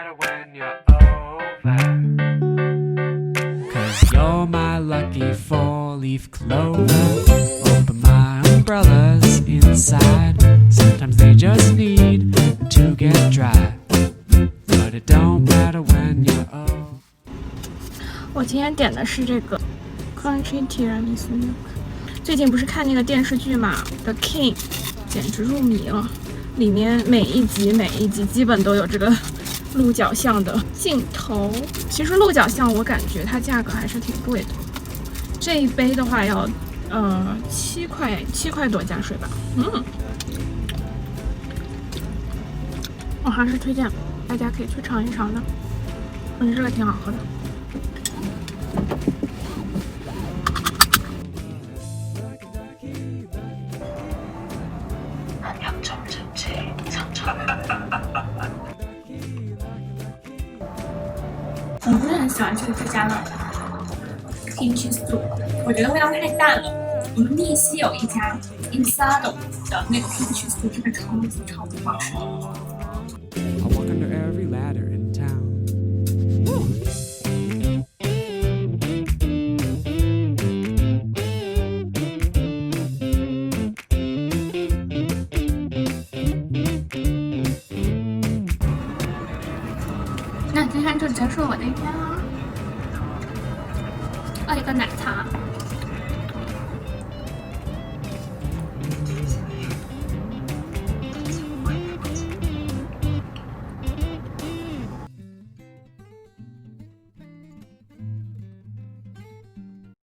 matter when you're over. Cause you're my lucky four-leaf clover. Open my umbrellas inside. Sometimes they just need to get dry. But it don't matter when you're over. 我今天点的是这个 Crunchy Tiramisu Milk。最近不是看那个电视剧嘛，《The King》，简直入迷了。里面每一集基本都有这个鹿角巷的镜头。其实鹿角巷我感觉它价格还是挺贵的，这一杯的话要7块多加税吧。我还是推荐大家可以去尝一尝的，我觉得这个挺好喝的。我不是很喜欢这个之家的 kimchi soup， 我觉得味道太淡了。我们密西有一家 Insado 的那个 kimchi soup 是超级好吃的。I walk under every ladder in town. 那今天就结束我的一天了。一个奶茶。